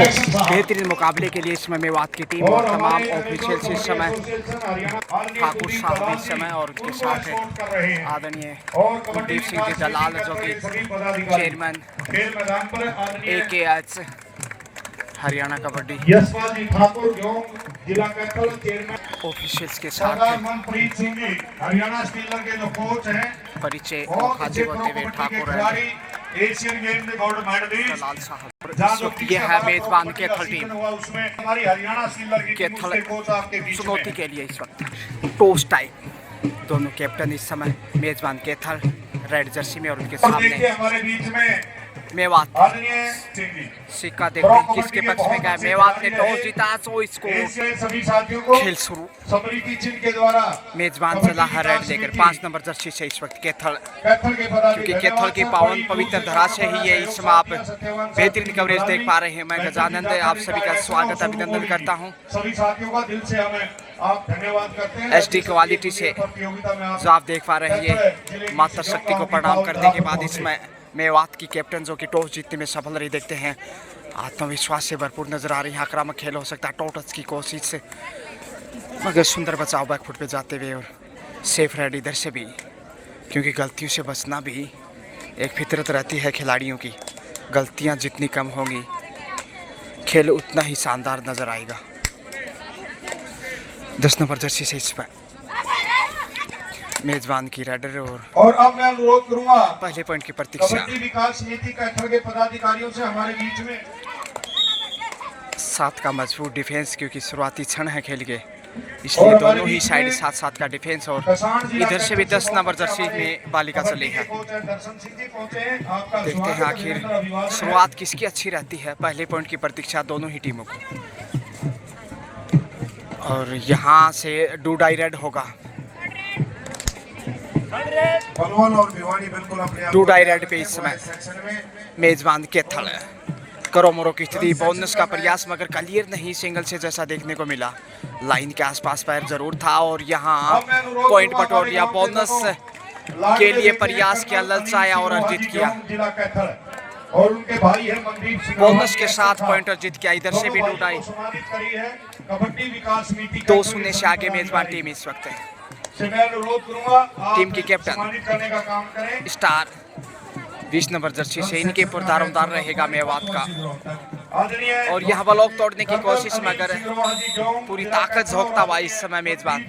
बेहतरीन मुकाबले के लिए इसमें मेवात की टीम और तमाम ऑफिशियल्स इस समय ठाकुर साहब इस समय और उनके साथ आदरणीय कुलदीप सिंह जी दलाल जो कि chairman AKH Haryana kabaddi officials के साथ परिचय मुखातिब होते हुए ठाकुर एशियन गेम में गोल्ड मेडलिस्ट दलाल साहब। इस वक्त ये है मेजबान कैथल टीम। हमारी हरियाणा स्किलर की टीम कैथल उसके कोच आपके बीच चुनौती में के लिए इस वक्त टॉस टाइम दोनों कैप्टन इस समय मेजबान कैथल रेड जर्सी में और उनके देखिए सामने हमारे बीच में मेवात आदरणीय सिंह जी सिक्का देखते हैं किसके पक्ष में गया। मेवात ने टॉस जीता तो इसको एशियन सभी साथियों को खेल शुरू। सबरी की चिन्ह के द्वारा मेजबान चला है रेड लेकर 5 नंबर जर्सी से इस वक्त कैथल, कैथल के पदाधिकारी क्योंकि कैथल की पावन पवित्र धरा से ही ये इस समय आप बेहतरीन कवरेज देख पा रहे हैं। मैं गजानंद आप सभी का स्वागत अभिनंदन करता हूँ। सभी साथियों का दिल से हमें आप धन्यवाद करते हैं। HD क्वालिटी से जो आप देख पा रहे हैं ये माता शक्ति को प्रणाम करने के बाद इसमें मेवात की कैप्टन जो कि टॉस जीतने में सफल रही देखते हैं आत्मविश्वास से भरपूर नजर आ रही है। आक्रामक खेल हो सकता है टॉस की कोशिश से, मगर सुंदर बचाव बैकफुट पे जाते हुए और सेफ रेड इधर से भी, क्योंकि गलतियों से बचना भी एक फितरत रहती है खिलाड़ियों की। गलतियां जितनी कम होंगी खेल उतना ही शानदार नजर आएगा। 10 नंबर जर्सी से इस पर मेजबान की रेडर और अब मैं अनुरोध करूंगा पहले पॉइंट की प्रतीक्षा। कबड्डी विकास समिति कैथल के पदाधिकारियों से हमारे बीच में 7 का मजबूत डिफेंस, क्योंकि शुरुआती क्षण है खेल के, इसलिए दोनों ही साइड 7-7 का डिफेंस। और इधर से भी 10 नंबर जर्सी में बालिका चली है। देखते हैं आखिर शुरुआत किसकी अच्छी रहती है। पहले पॉइंट की प्रतीक्षा दोनों ही टीमों को, और यहाँ से डूडाई रेड होगा। डूडाई रेड पे इस समय मेजबान कैथल करो मोरो की स्थिति, बोनस का प्रयास मगर क्लियर नहीं सिंगल से जैसा देखने को मिला। लाइन के आसपास पैर जरूर था और यहाँ पॉइंट बटोर लिया। बोनस के लिए प्रयास किया, ललचाया और अर्जित किया। और उनके भाई है मनदीप सिंह बोनस के साथ पॉइंट अर्जित किया। इधर से भी डूडाई कबड्डी विकास समिति 2-0 से आगे मेजबान टीम इस वक्त है। टीम की कैप्टन करने का काम करें। स्टार 20 नंबर जर्सी से इनके पुरदारोमदार रहेगा मेवात का, और यहाँ ब्लॉक तोड़ने की कोशिश मगर पूरी ताकत झोंकता हुआ इस समय मेजबान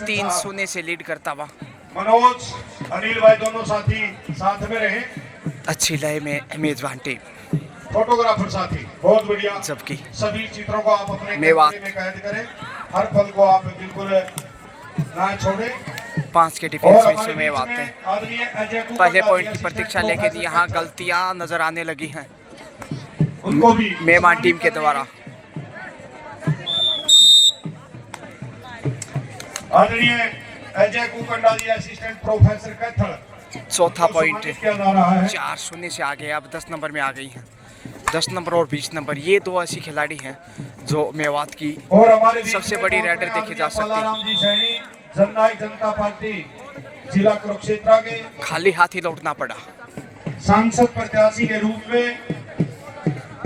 3-0 से लीड करता हुआ। मनोज अनिल भाई दोनों साथी साथ में रहे। अच्छी लय में मेजबान टीम, फोटोग्राफर साथी बहुत बढ़िया। जबकि सभी चित्रों को आप अपने मेवात कैमरे में कैद करें, हर पल को आप बिल्कुल ना छोड़ें। 5 के डिफेंस में इसमें मेवात है। पहले पॉइंट की प्रतीक्षा, लेकिन यहाँ गलतियां नजर आने लगी हैं मेहमान टीम के द्वारा। आदरणीय अजय कुकंडा जी असिस्टेंट प्रोफेसर कैथल, चौथा पॉइंट 4-0 से आगे, अब 10 नंबर में आ गई हैं। 10 नंबर और 20 नंबर ये दो ऐसी खिलाड़ी हैं जो मेवात की सबसे बड़ी रेडर देखी जा सकती है। जननायक जनता पार्टी जिला कुरुक्षेत्र के खाली हाथ ही लौटना पड़ा। सांसद प्रत्याशी के रूप में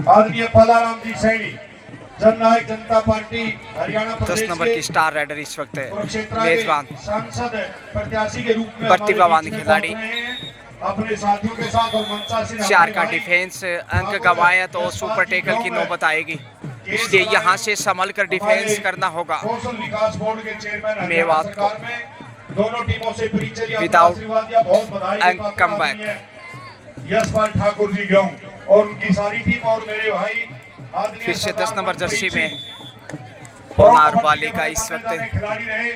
आदरणीय पलाराम जी सैनी जननायक जनता पार्टी हरियाणा 10 नंबर की स्टार रेडर इस वक्त है मेजबान, सांसद प्रत्याशी के रूप में प्रतिभावान खिलाड़ी। अपने साथियों के साथ और मंचा से 4 का डिफेंस, अंक गंवाया तो सुपर टेकल की नौबत आएगी, इसलिए यहाँ से संभल कर डिफेंस करना होगा कौशल विकास बोर्ड के चेयरमैन मेवात को। दोनों टीमों से विदाउट बहुत बधाई अंक कम बैक यशपाल ठाकुर जी गेहूं और उनकी सारी टीम और मेरे भाई। फिर से 10 नंबर जर्सी में होनार बालिका इस वक्त, खिलाड़ी रहे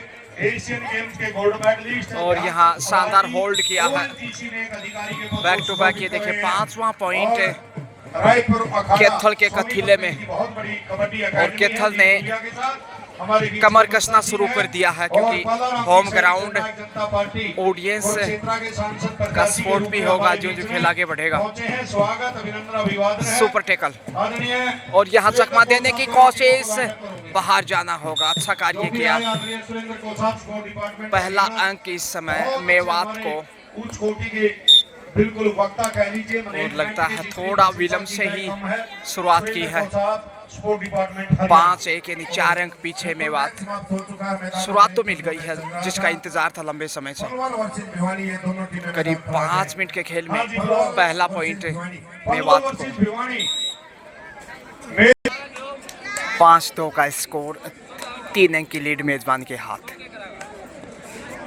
एशियन गेम्स के गोल्ड मेडलिस्ट, और यहाँ शानदार होल्ड किया है बैक टू बैक। ये देखिए 5वां पॉइंट कैथल के कथीले में, और कैथल ने कमर कसना शुरू कर दिया है, क्योंकि होम ग्राउंड ऑडियंस का सपोर्ट भी होगा जो जो खेल आगे बढ़ेगा। सुपर टेकल, और यहाँ चकमा देने की कोशिश, बाहर जाना होगा। अच्छा कार्य किया। पहला अंक इस समय मेवात को बिल्कुल वक्ता कह लीजिए। और लगता है थोड़ा विलम्ब से ही शुरुआत की है। स्पोर्ट डिपार्टमेंट 5-1 यानी 4 अंक पीछे मेवात। शुरुआत तो मिल गई है जिसका इंतजार था लंबे समय से। करीब 5 मिनट के खेल में पहला पॉइंट मेवात को। 5-2 का स्कोर, 3 अंक की लीड मेजबान के हाथ।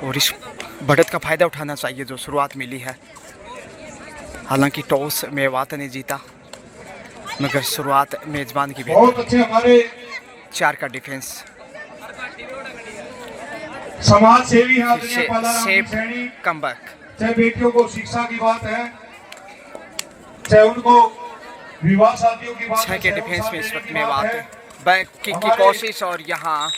और इस बढ़त का फायदा उठाना चाहिए जो शुरुआत मिली है। हालांकि टॉस मेवात ने जीता मगर शुरुआत मेजबान की बहुत अच्छे हमारे 4 का डिफेंस। समाज सेवी सेफ कमबैक। चाहे बेटियों को शिक्षा की बात है, चाहे उनको विवाह शादियों की बात 6 के डिफेंस में इस वक्त मेवात बैक किक की कोशिश और यहाँ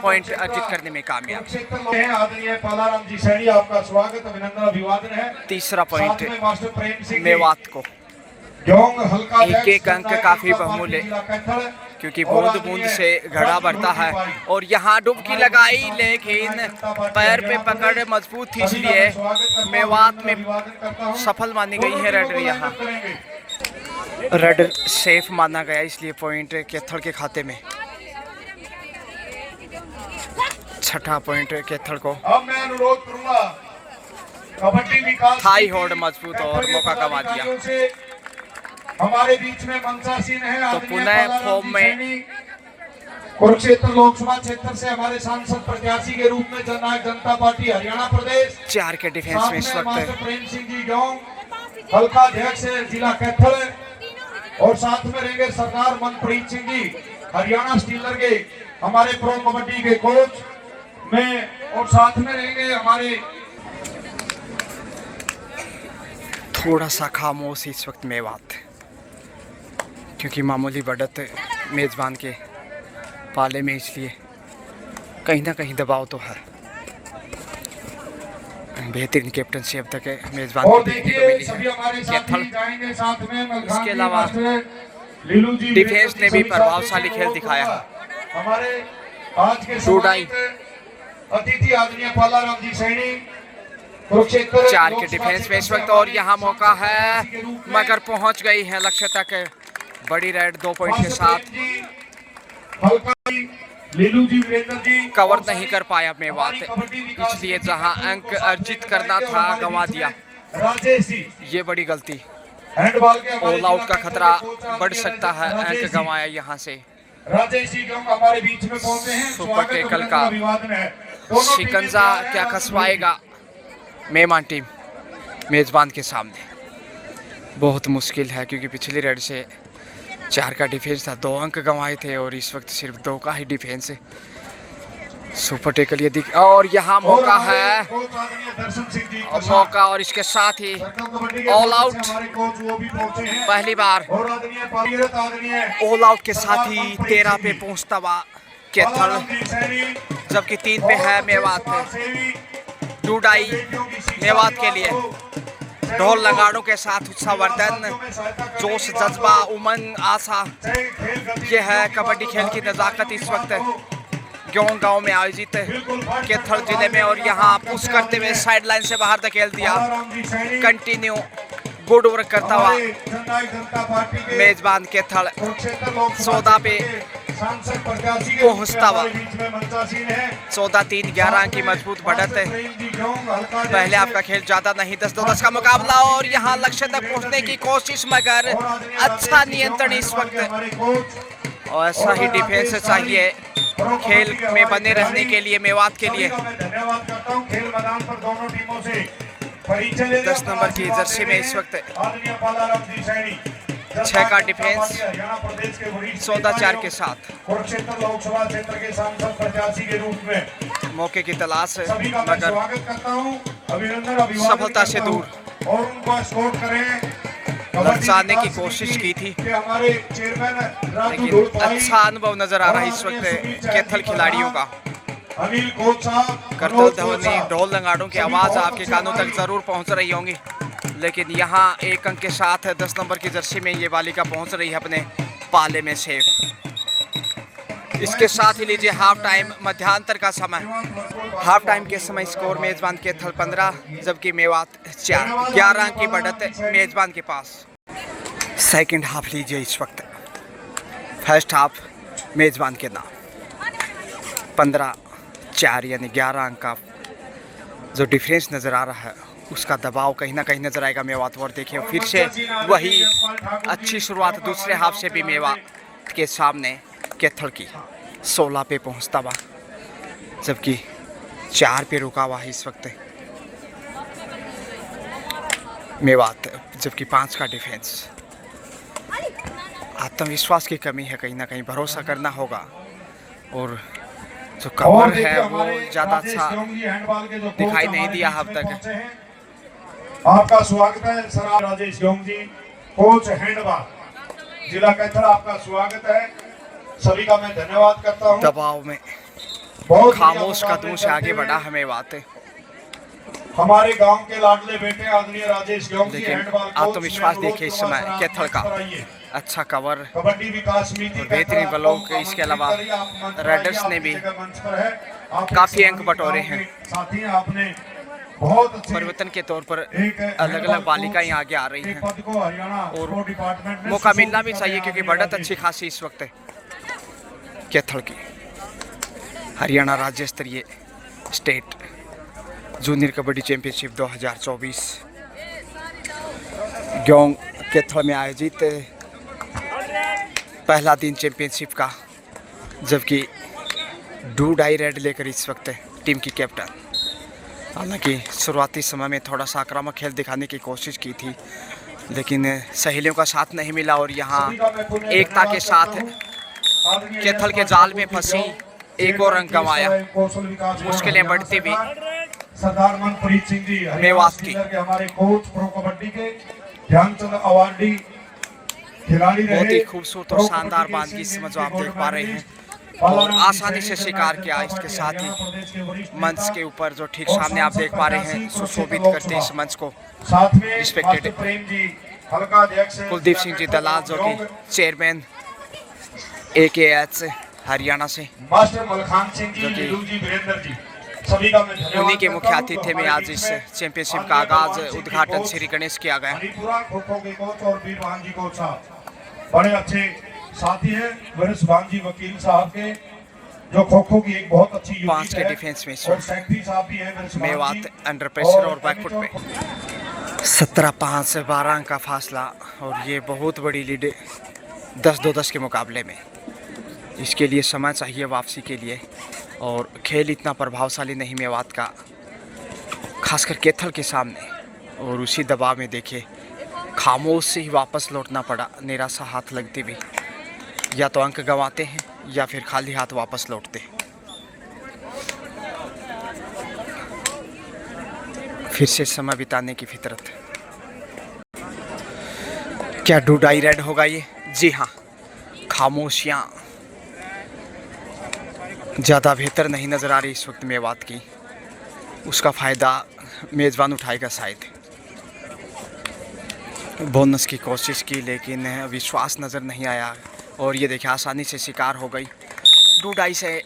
पॉइंट अर्जित करने में कामयाब। आदरणीय पालाराम जी सैनी, आपका स्वागत, अभिनंदन, अभिवादन है। तीसरा पॉइंट मास्टर प्रेम सिंह मेवात को। हल्का एक अंक काफी बहुमूल्य क्योंकि बूंद बूंद से घड़ा बढ़ता है। और यहाँ डुबकी लगाई लेकिन पैर पे पकड़ मजबूत थी इसलिए मेवात में सफल मानी गई है रेडर। यहाँ रेडर सेफ माना गया इसलिए पॉइंट केथल के खाते में। छठा पॉइंट केथल को। अब मैं अनुरोध करूंगा कबड्डी विकास हाई होल्ड मजबूत और मौका गंवा दिया। हमारे बीच में मनसा सिंह है तो पुनः फॉर्म में कुरुक्षेत्र लोकसभा क्षेत्र से हमारे सांसद प्रत्याशी के रूप में जननायक जनता पार्टी हरियाणा प्रदेश 4 के डिफेंस में इस वक्त प्रेम सिंह जी गाँव हल्का अध्यक्ष जिला कैथल, और साथ में रहेंगे सरदार मनप्रीत सिंह जी हरियाणा स्टीलर के हमारे प्रो कबड्डी के कोच में, और साथ में रहेंगे हमारे थोड़ा सा खामोश इस वक्त मेवात क्योंकि मामूली बढ़त मेजबान के पाले में, इसलिए कहीं ना कहीं दबाव तो है। बेहतरीन कैप्टनसी अब तक मेजबान को देखने को मिली है केथल। इसके अलावा डिफेंस ने भी प्रभावशाली खेल दिखाया। हमारे आज के टूडाई अतिथि आदरणीय पालाराम जी सैनी कुरुक्षेत्र 4 के डिफेंस में इस वक्त। और यहाँ मौका है मगर पहुंच गई है लक्ष्य तक। बड़ी रेड 2 पॉइंट के साथ कवर नहीं कर पाया मेवात, इसलिए जहां अंक अर्जित करना था गंवा दिया। ये बड़ी गलती। ऑल आउट का खतरा बढ़ सकता है, अंक गंवाया यहां से। हमारे बीच में पहुंचे हैं, सुपर टेकल का शिकंजा क्या कसवाएगा मेहमान टीम मेजबान के सामने। बहुत मुश्किल है क्योंकि पिछली रेड से 4 का डिफेंस था, 2 अंक गंवाए थे और इस वक्त सिर्फ 2 का ही डिफेंस है। सुपर टेकल ये दिख, और यहाँ मौका है मौका, और इसके साथ ही ऑल आउट। पहली बार ऑल आउट के साथ ही 13 पे पहुंचता हुआ केथल, जबकि 3 पे है मेवात। टूडाई मेवात के लिए ढोल नगाड़ों के साथ उत्साहवर्धन, जोश, जज्बा, उमंग, आशा, ये है कबड्डी खेल की नज़ाकत इस वक्त ग्यों गांव में आयोजित केथल जिले में। और यहाँ पुश करते हुए साइड लाइन से बाहर धकेल दिया। कंटिन्यू गुड वर्क करता हुआ मेजबान केथल 14 पे पहुंचता हुआ। 14-3-11 की मजबूत बढ़त है। पहले आपका खेल ज्यादा नहीं, 10-2-10 का मुकाबला और यहाँ लक्ष्य तक पहुंचने की कोशिश मगर अच्छा नियंत्रण इस वक्त। और ऐसा ही डिफेंस चाहिए खेल में बने रहने के लिए मेवात के लिए। 10 नंबर की जर्सी में इस वक्त 6 का डिफेंस 14-4 के साथ कुरुक्षेत्र लोकसभा क्षेत्र के सांसद प्रत्याशी के रूप में मौके की तलाश है मगर स्वागत करता हूं, अभिनंदन सफलता से दूर। और उनको एस्कॉर्ट करें। ललचाने की कोशिश की थी हमारे चेयरमैन लेकिन अच्छा अनुभव नजर आ रहा है इस वक्त केथल खिलाड़ियों का। अनिल कोच साहब, करतल ध्वनि, ढोल नगाड़ों की आवाज आपके कानों तक जरूर पहुंच रही होंगी, लेकिन यहाँ 1 अंक के साथ 10 नंबर की जर्सी में ये बालिका पहुंच रही है अपने पाले में सेफ। इसके साथ ही लीजिए हाफ टाइम मध्यांतर का समय। हाफ टाइम के समय स्कोर मेजबान कैथल 15 जबकि मेवात 4, 11 अंक की बढ़त मेजबान के पास। सेकंड हाफ लीजिए इस वक्त। फर्स्ट हाफ मेजबान के नाम 15-4 यानी 11 अंक का जो डिफरेंस नज़र आ रहा है उसका दबाव कहीं ना कहीं नजर आएगा मेवात। और देखिए फिर से वही अच्छी शुरुआत दूसरे हाफ से भी मेवात के सामने कैथल की 16 पे पहुंचता हुआ जबकि 4 पे रुका हुआ है इस वक्त मेवात, जबकि 5 का डिफेंस। आत्मविश्वास की कमी है, कहीं ना कहीं भरोसा करना होगा और जो कवर है वो ज़्यादा अच्छा दिखाई नहीं दिया अब तक। आपका स्वागत है सर राजेश योंग जी, कोच हैंडबॉल जिला कैथल, आपका स्वागत है। सभी का मैं धन्यवाद करता हूं। दबाव में बहुत खामोश कदमों से आगे बढ़ा हमें बात है। हमारे गांव के लाडले बेटे आदरणीय राजेश योंग जी लेकिन हैंडबॉल आत्मविश्वास देखिए इस समय कैथल का अच्छा कवर, कबड्डी विकास समिति बेहतरीन बलों के। इसके अलावा रेडर्स ने भी काफी अंक बटोरे हैं। साथ ही आपने बहुत परिवर्तन के तौर पर अलग अलग बालिकाएं आगे आ रही हैं और मौका मिलना भी चाहिए क्योंकि बढ़त अच्छी खासी इस वक्त है कैथल की। हरियाणा राज्य स्तरीय state junior kabaddi championship 2024 ग्योंग Kaithal में आयोजित पहला दिन चैंपियनशिप का, जबकि डू डाई रेड लेकर इस वक्त टीम की कैप्टन। हालांकि शुरुआती समय में थोड़ा सा आक्रामक खेल दिखाने की कोशिश की थी लेकिन सहेलियों का साथ नहीं मिला और यहाँ एकता के साथ कैथल के जाल में फंसी एक और रंग गंवाया। मुश्किलें बढ़ती भी सरदार मनप्रीत सिंह जी मेवात की हमारे कोच प्रो कबड्डी के ध्यानचंद अवार्डी खिलाड़ी रहे। बहुत ही खूबसूरत और शानदार बांधगी समझो आप देख पा रहे हैं और आसानी से शिकार किया। इसके साथ ही मंच के ऊपर जो ठीक सामने आप देख पा रहे हैं सुशोभित करते इस मंच को साथ में रिस्पेक्टेड प्रेम जी हल्का अध्यक्ष कुलदीप सिंह जी दलाल जो कि चेयरमैन AKH हरियाणा से, मास्टर मलखान सिंह जी, नीलू जी, वीरेंद्र जी, सभी का मैं धन्यवाद उन्हीं के मुख्य आतिथ्य में आज इस चैंपियनशिप का आगाज उद्घाटन श्री गणेश किया गया। खो-खो के कोच और वीरवान जी कोच साहब बड़े अच्छे साथी हैं। वरिष्ठ जी वकील साहब के जो खो-खो की एक बहुत अच्छी यूनिट 5 के डिफेंस में और सेक्रेटरी साहब भी हैं मेवात अंडर प्रेशर और बैकफुट में 17-5 से 12 अंक का फासला और ये बहुत बड़ी लीड 10-2-10 के मुकाबले में। इसके लिए समय चाहिए वापसी के लिए और खेल इतना प्रभावशाली नहीं मेवात का, खासकर कैथल के सामने। और उसी दबाव में देखिए खामोश से ही वापस लौटना पड़ा, निराशा हाथ लगती भी। या तो अंक गंवाते हैं या फिर खाली हाथ वापस लौटते हैं। फिर से समय बिताने की फितरत। क्या डू डाई रेड होगा ये? जी हाँ, खामोशियाँ ज़्यादा बेहतर नहीं नज़र आ रही इस वक्त मेवात की। उसका फ़ायदा मेज़बान उठाएगा शायद। बोनस की कोशिश की लेकिन विश्वास नज़र नहीं आया और ये देखिए आसानी से शिकार हो गई। डू डाई से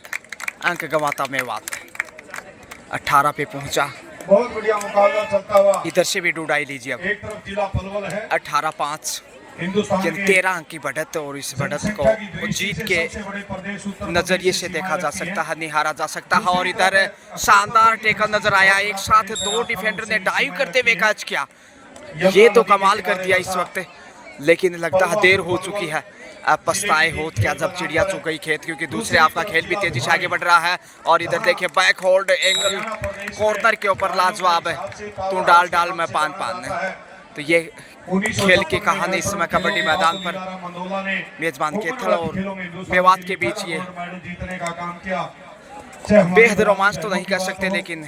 अंक गंवाता मेवात 18 पे पहुंचा। बहुत बढ़िया मुकाबला चलता हुआ। इधर से भी डू डाई लीजिए अब। एक तरफ जिला पलवल है 18-5 हिंदुस्तान के 13 अंक की बढ़त और इस बढ़त को जीत के नजरिए से देखा जा सकता है, निहारा जा सकता है। और इधर शानदार टेकल नजर आया, एक साथ 2 डिफेंडर ने डाइव करते हुए कैच किया। ये तो कमाल कर दिया इस वक्त, लेकिन लगता है देर हो चुकी है। अब पछताए होत क्या जब चिड़िया चुग गई खेत, क्योंकि दूसरे आपका खेल भी तेजी से आगे बढ़ रहा है। और इधर देखिए बैक होल्ड एंगल कॉर्नर के ऊपर लाजवाब है, तू डाल डाल में पान पान। तो ये खेल की कहानी इस समय कबड्डी मैदान पर मेजबान कैथल और मेवात के बीच ये बेहद रोमांच तो नहीं कर सकते, लेकिन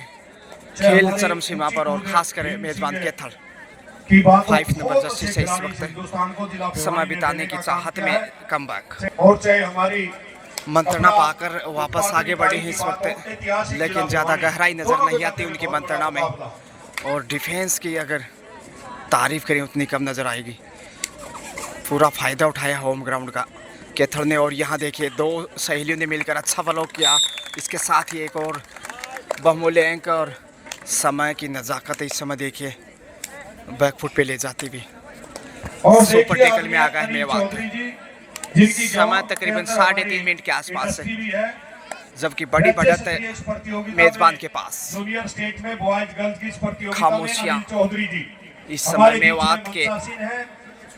खेल चरम सीमा पर और खासकर मेजबान कैथल 5 नंबर जर्सी से इस वक्त समय बिताने की चाहत में कमबैक और चाहे हमारी मंत्रणा पाकर वापस आगे बढ़े हैं इस वक्त, लेकिन ज़्यादा गहराई नज़र नहीं आती उनकी मंत्रणा में। और डिफेंस की अगर तारीफ करें उतनी कम नज़र आएगी। पूरा फ़ायदा उठाया होम ग्राउंड का कैथल ने। और यहाँ देखिए दो सहेलियों ने मिलकर अच्छा फॉलो किया। इसके साथ ही एक और बहुमूल्य अंक और समय की नज़ाकत इस समय देखिए बैकफुट पे ले जाती भी। सुपर टेकल में आ गए मेवात। समय तकरीबन 3.5 मिनट के आसपास है, जबकि बड़ी बढ़त है मेजबान के पास। खामोशियां इस समय मेवात के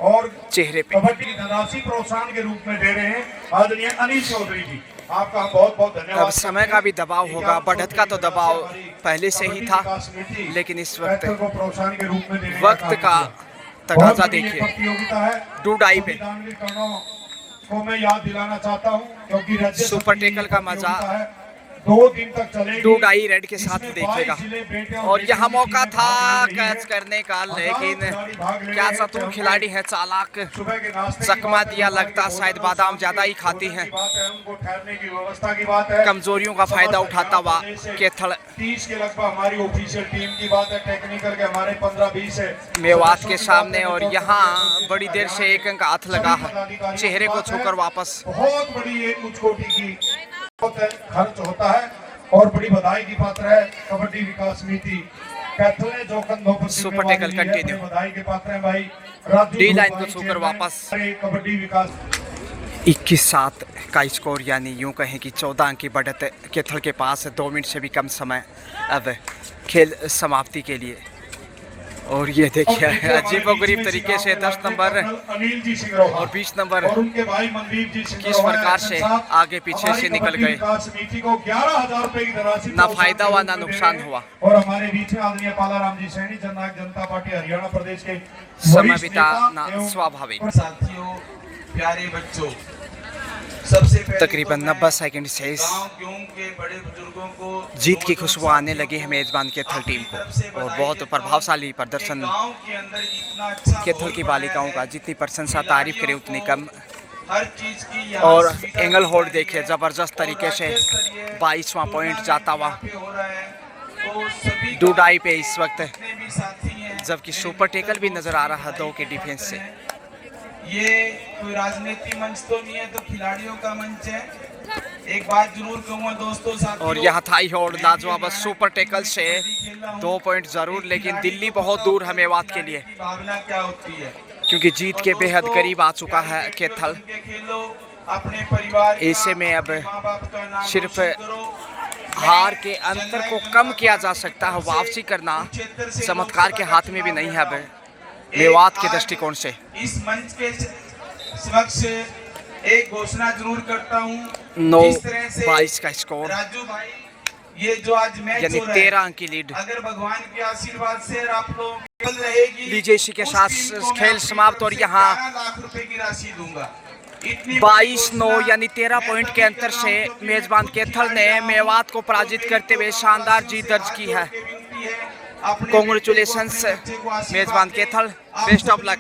और चेहरे पे। कबड्डी की धनराशि प्रोत्साहन के रूप में दे रहे हैं आदरणीय अनिल चौधरी जी। आपका बहुत बहुत धन्यवाद। अब समय का भी दबाव होगा, बढ़त का तो दबाव पहले से ही था, लेकिन इस वक्त प्रोत्साहन के रूप में वक्त का तकाजा देखिए। प्रतियोगिता है डूडाई पे को मैं याद दिलाना चाहता हूं, क्योंकि राज्य सुपर टेकल का मजा 2 दिन तक चलेगी। डूडाई रेड के साथ देखेगा। और यहाँ मौका था कैच करने का, लेकिन क्या चतुर खिलाड़ी है, चालाक, चकमा दिया। लगता शायद बादाम ज्यादा ही खाती हैं। कमजोरियों का फायदा उठाता हुआ कैथल 30 के लगभग हमारी ऑफिशियल टीम की बात है, टेक्निकल के हमारे 15-20 है मेवात के सामने। और यहाँ बड़ी देर से एक अंक हाथ लगा है, चेहरे को छूकर वापस। बहुत बड़ी एक उच्च कोटि की खर्च होता है और बड़ी बधाई की पात्र है कबड्डी विकास समिति कैथल ने, जो सुपर टेकल कंटिन्यू। बधाई के पात्र हैं भाई डी लाइन को छूकर वापस। कबड्डी विकास 21-7 का स्कोर, यानी यूं कहें कि 14 अंक की बढ़त कैथल के पास है। 2 मिनट से भी कम समय अब खेल समाप्ति के लिए। और ये देखिए अजीबोगरीब तरीके से 10 नंबर और 20 नंबर और उनके भाई मनदीप जी किस प्रकार से आगे पीछे से निकल गए। को 11,000 रुपए की धनराशि ना फायदा हुआ ना नुकसान हुआ। और हमारे बीच में आदरणीय पालाराम जी सैनी, जननायक जनता पार्टी हरियाणा प्रदेश के समय बिताना स्वाभाविक। साथियों, प्यारे बच्चों, सबसे पहले तकरीबन 90 सेकंड से के बड़े बुजुर्गों को जीत की खुशबू आने लगी है मेजबान कैथल टीम को। और बहुत प्रभावशाली प्रदर्शन गांव के अंदर इतना अच्छा कैथल की बालिकाओं का, जितनी प्रशंसा तारीफ करे उतनी कम। हर चीज की और एंगल होल्ड देखिए जबरदस्त तरीके से 22वां पॉइंट जाता हुआ डूडाई पे इस वक्त, जबकि सुपर टेकल भी नजर आ रहा है 2 के डिफेंस से। ये कोई राजनीति मंच तो नहीं है, तो खिलाड़ियों का मंच है। एक बात जरूर कहूँगा दोस्तों, साथियों, और यहाँ थाई होल्ड लाजवाब सुपर टेकल से 2 पॉइंट जरूर, लेकिन दिल्ली बहुत दूर है मेवात के लिए, भावना क्या होती है, क्योंकि जीत के बेहद करीब आ चुका है कैथल। अपने परिवार ऐसे में अब सिर्फ हार के अंतर को कम किया जा सकता है, वापसी करना चमत्कार के हाथ में भी नहीं है अब मेवात के दृष्टिकोण से। इस मंच के समक्ष एक घोषणा जरूर करता हूँ। 9-22 का स्कोर, राजू भाई, ये जो आज मैच यानी हो रहा है, 13 अंक की लीड। अगर भगवान के आशीर्वाद से आप लोग रहेगी, लीजिए इसी के साथ खेल समाप्त। और यहाँ 11 लाख रुपए की राशि दूंगा। 22-9 यानी 13 पॉइंट के अंतर से मेजबान कैथल ने मेवात को पराजित करते हुए शानदार जीत दर्ज की है। कॉन्ग्रेचुलेशंस मेजबान कैथल, बेस्ट ऑफ लक।